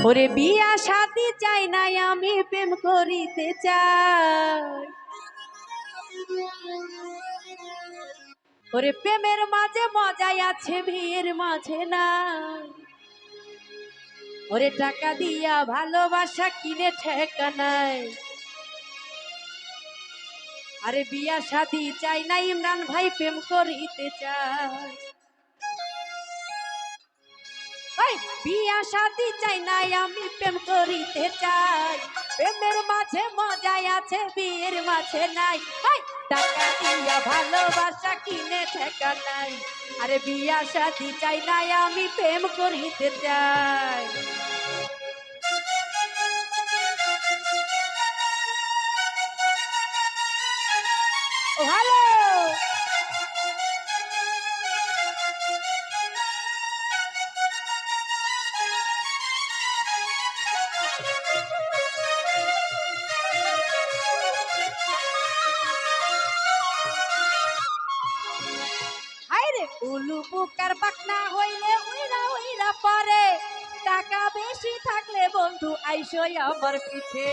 ওরে বিয়া শাদি চাই নাই আমি প্রেম করিতে চাই। ওরে প্রেমের মাঝে মজাই আছে বিয়ের মাঝে নাই। ওরে টাকা দিয়া ভালোবাসা কিনে ঠেকা নাই। আরে বিয়া শাদি চাই না ইমরান ভাই প্রেম করিতে চাই। বিয়া শাদি চাই নাই আমি প্রেম করিতে চাই। প্রেমের মাঝে মজাই আছে বিয়ের মাঝে নাই। টাকা দিয়া ভালোবাসা কিনে ঠেকা নাই। আরে বিয়া শাদি চাই নাই আমি প্রেম করিতে চাই। ভালো উলু বুকার পাকনা হইলে উইরা উইরা পরে। টাকা বেশি থাকলে বন্ধু আইসই আমার পিছে।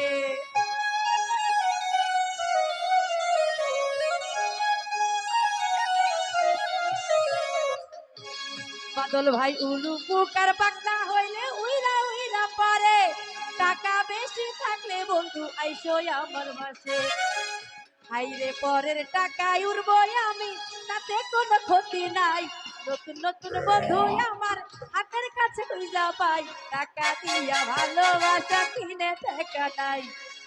বাদল ভাই উলু বুকার পাকনা হইলে উইরা উইরা পরে। টাকা বেশি থাকলে বন্ধু আইসই আমার পাশে। হাইরে পরের টাকায় উড়বো আমি, তাতে কোনো ক্ষতি নাই। নতুন নতুন বন্ধু আমার হাতের কাছে খুঁজা পাই। টাকা দিয়া ভালোবাসা কিনে ঠেকা নাই।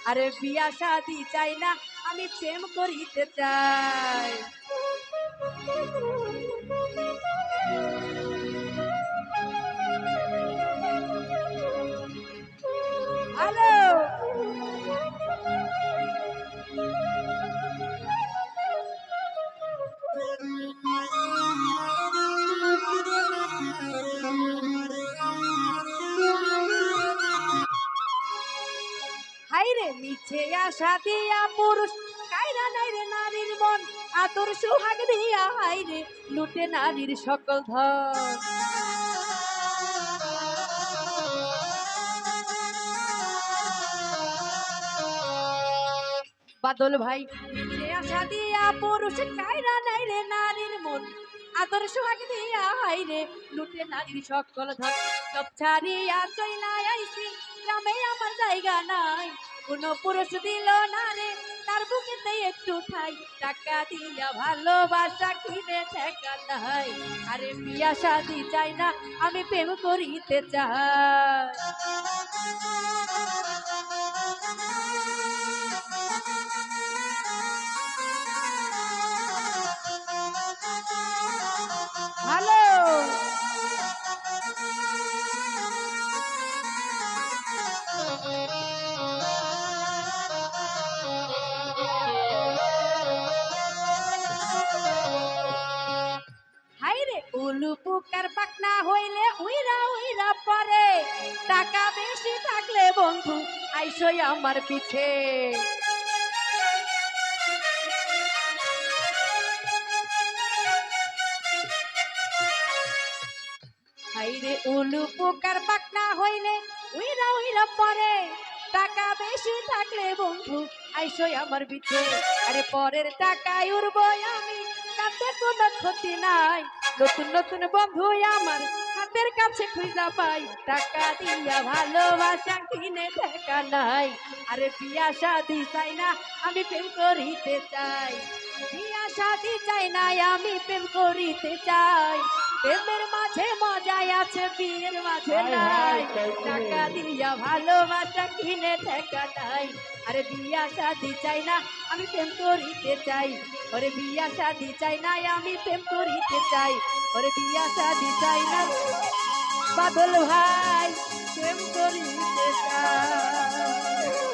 আরে বিয়া শাদি চাই না আমি প্রেম করিতে চাই। হ্যালো হাইরে মিছে আশা দিয়া পুরুষ কায়রা নাই রে নারীর মন। আদর সুহাগ দিয়া হাইরে লুটে নারীর সকল ধন। বাদল ভাই মিছে আশা দিয়া পুরুষ কায়রা নাই রে নারীর মন। আদর সুহাগ দিয়া হাইরে লুটে নারীর সকল ধন। সব ছাড়িয়া চইলা আইছি গ্রামে আমার জায়গা নাই। কোন পুরুষ দিল না রে তার বুকেতে একটু ঠাই। টাকা দিয়া ভালোবাসা কিনে ঠেকা নাই। আরে বিয়া শাদি চাই না আমি প্রেম করিতে চাই। ভালো হাইরে উলু পুকার পাকনা হইলে উইরা উইরা পরে। টাকা বেশি থাকলে বন্ধু আইসই আমার পিছে। হাইরে উলু পোকার পাকনা হইলে উইরা উইরা পরে। টাকা বেশি থাকলে বন্ধু আইসই আমার পিছে। আরে পরের টাকায় উড়বো আমি, তাতে কোনো ক্ষতি নাই। নতুন নতুন বন্ধু আমার হাতের কাছে খুঁজা পাই। টাকা দিয়া ভালোবাসা কিনে ঠেকা নাই। আরে বিয়া শাদি চাই না আমি প্রেম করিতে চাই। বিয়া শাদি চাই না আমি প্রেম করিতে চাই। প্রেমের মাঝে মজাই আছে বিয়ের মাঝে নাই। টাকা দিয়া ভালোবাসা কিনে ঠেকা নাই। আরে বিয়া শাদি চাই না আমি প্রেম করিতে চাই। ওরে বিয়া শাদি চাই না আমি প্রেম করিতে চাই। ওরে বিয়া শাদি চাই না বাদল ভাই প্রেম করিতে চাই।